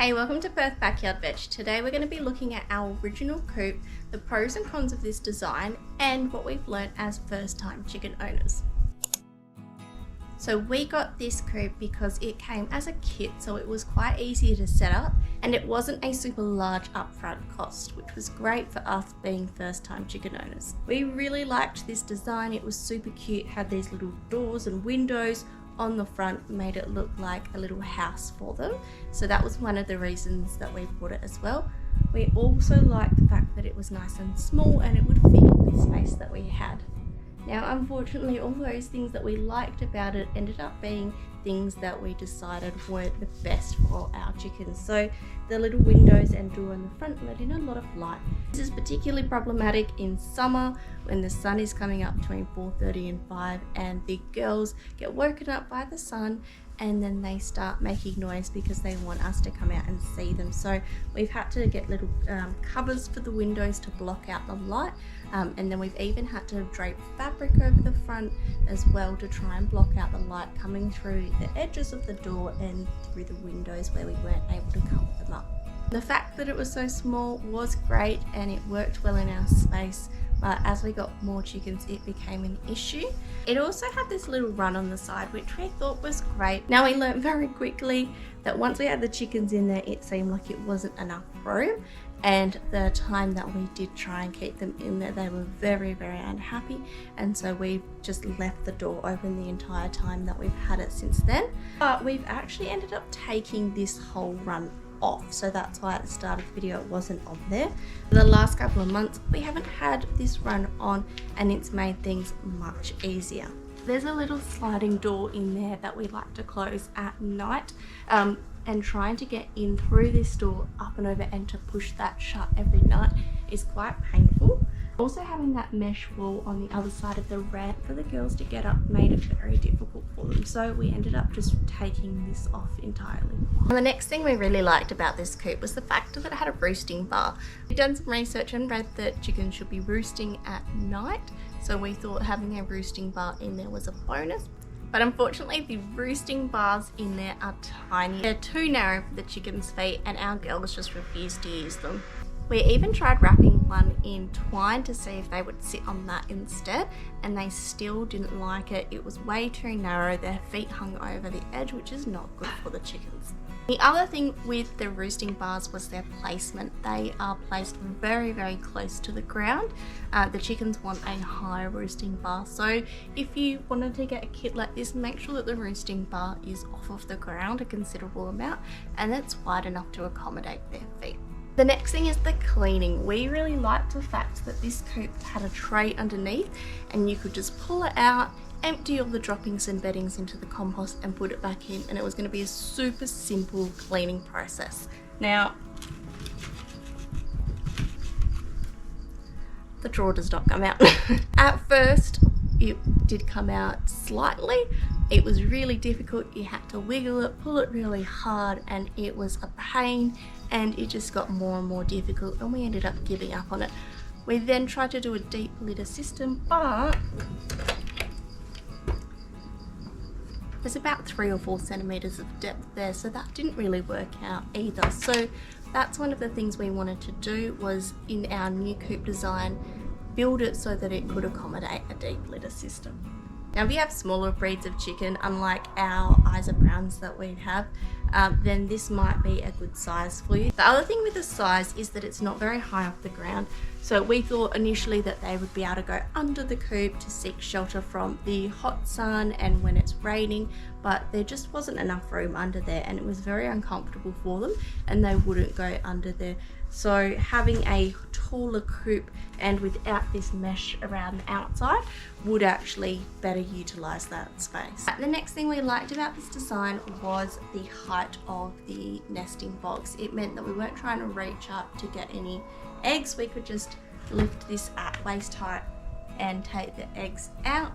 Hey, welcome to Perth Backyard Veg. Today we're going to be looking at our original coop, the pros and cons of this design, and what we've learned as first-time chicken owners. So we got this coop because it came as a kit, so it was quite easy to set up, and it wasn't a super large upfront cost, which was great for us being first-time chicken owners. We really liked this design. It was super cute, had these little doors and windows on the front, made it look like a little house for them. So that was one of the reasons that we bought it as well. We also liked the fact that it was nice and small and it would fit in the space that we had. Now, unfortunately, all those things that we liked about it ended up being things that we decided weren't the best for our chickens. So the little windows and door in the front let in a lot of light. This is particularly problematic in summer when the sun is coming up between 4:30 and 5 and the girls get woken up by the sun and then they start making noise because they want us to come out and see them. So we've had to get little covers for the windows to block out the light, and then we've even had to drape fabric over the front as well to try and block out the light coming through the edges of the door and through the windows where we weren't able to cover them up. The fact that it was so small was great and it worked well in our space, but as we got more chickens it became an issue. It also had this little run on the side which we thought was great. Now, we learned very quickly that once we had the chickens in there it seemed like it wasn't enough room, and the time that we did try and keep them in there they were very unhappy, and so we've just left the door open the entire time that we've had it since then. But we've actually ended up taking this whole run off, so that's why at the start of the video it wasn't on there. For the last couple of months we haven't had this run on and it's made things much easier. There's a little sliding door in there that we like to close at night, and trying to get in through this door up and over and to push that shut every night is quite painful. Also, having that mesh wall on the other side of the ramp for the girls to get up made it very difficult for them, so we ended up just taking this off entirely. And the next thing we really liked about this coop was the fact that it had a roosting bar. We've done some research and read that chickens should be roosting at night, so we thought having a roosting bar in there was a bonus. But unfortunately the roosting bars in there are tiny. They're too narrow for the chickens' feet and our girls just refused to use them. We even tried wrapping one in twine to see if they would sit on that instead, and they still didn't like it. It was way too narrow, their feet hung over the edge, which is not good for the chickens. The other thing with the roosting bars was their placement. They are placed very close to the ground. The chickens want a high roosting bar, so if you wanted to get a kit like this, make sure that the roosting bar is off of the ground a considerable amount and it's wide enough to accommodate their feet. The next thing is the cleaning. We really liked the fact that this coop had a tray underneath and you could just pull it out, empty all the droppings and beddings into the compost and put it back in, and it was going to be a super simple cleaning process. Now, the drawer does not come out. At first it did come out slightly. It was really difficult. You had to wiggle it, pull it really hard, and it was a pain, and it just got more and more difficult and we ended up giving up on it. We then tried to do a deep litter system, but there's about 3 or 4 centimeters of depth there, so that didn't really work out either. So that's one of the things we wanted to do, was in our new coop design build it so that it could accommodate a deep litter system. Now, if you have smaller breeds of chicken, unlike our Isa Browns that we have, then this might be a good size for you. The other thing with the size is that it's not very high off the ground, so we thought initially that they would be able to go under the coop to seek shelter from the hot sun and when it's raining, but there just wasn't enough room under there and it was very uncomfortable for them and they wouldn't go under there. So having a taller coop and without this mesh around the outside would actually better utilize that space. The next thing we liked about this design was the height of the nesting box. It meant that we weren't trying to reach up to get any eggs. We could just lift this at waist height and take the eggs out,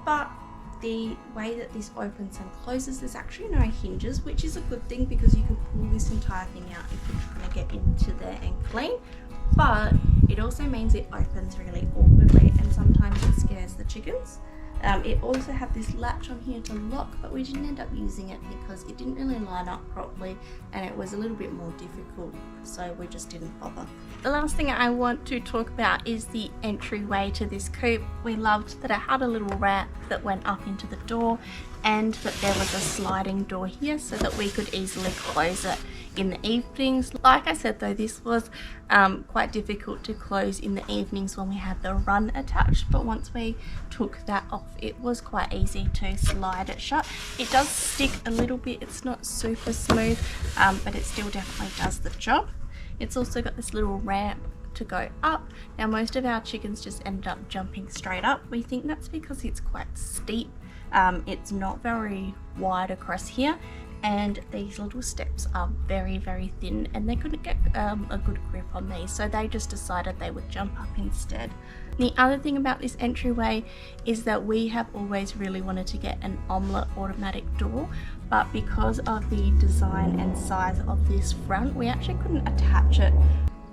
but the way that this opens and closes, there's actually no hinges, which is a good thing because you can pull this entire thing out if you're trying to get into there and clean, but it also means it opens really awkwardly and sometimes it scares the chickens. It also had this latch on here to lock, but we didn't end up using it because it didn't really line up properly and it was a little bit more difficult, so we just didn't bother. The last thing I want to talk about is the entryway to this coop. We loved that it had a little ramp that went up into the door and that there was a sliding door here so that we could easily close it in the evenings. Like I said though, this was quite difficult to close in the evenings when we had the run attached, but once we took that off it was quite easy to slide it shut. It does stick a little bit, it's not super smooth, but it still definitely does the job. It's also got this little ramp to go up. Now most of our chickens just ended up jumping straight up. We think that's because it's quite steep. It's not very wide across here, and these little steps are very, very thin and they couldn't get a good grip on these, so they just decided they would jump up instead. The other thing about this entryway is that we have always really wanted to get an omelette automatic door, but because of the design and size of this front, we actually couldn't attach it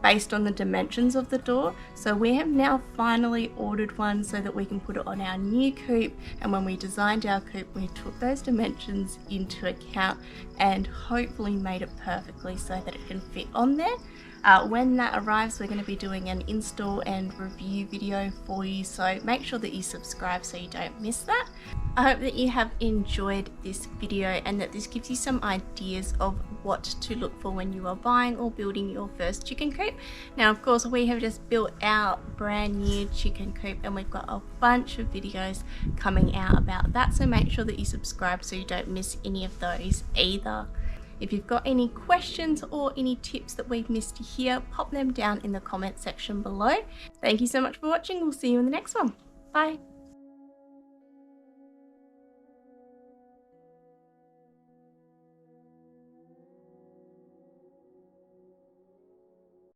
based on the dimensions of the door. So we have now finally ordered one so that we can put it on our new coop, and when we designed our coop we took those dimensions into account and hopefully made it perfectly so that it can fit on there. When that arrives we're going to be doing an install and review video for you, so make sure that you subscribe so you don't miss that. I hope that you have enjoyed this video and that this gives you some ideas of what to look for when you are buying or building your first chicken coop. Now of course we have just built our brand new chicken coop and we've got a bunch of videos coming out about that, so make sure that you subscribe so you don't miss any of those either. If you've got any questions or any tips that we've missed here, pop them down in the comment section below. Thank you so much for watching. We'll see you in the next one. Bye.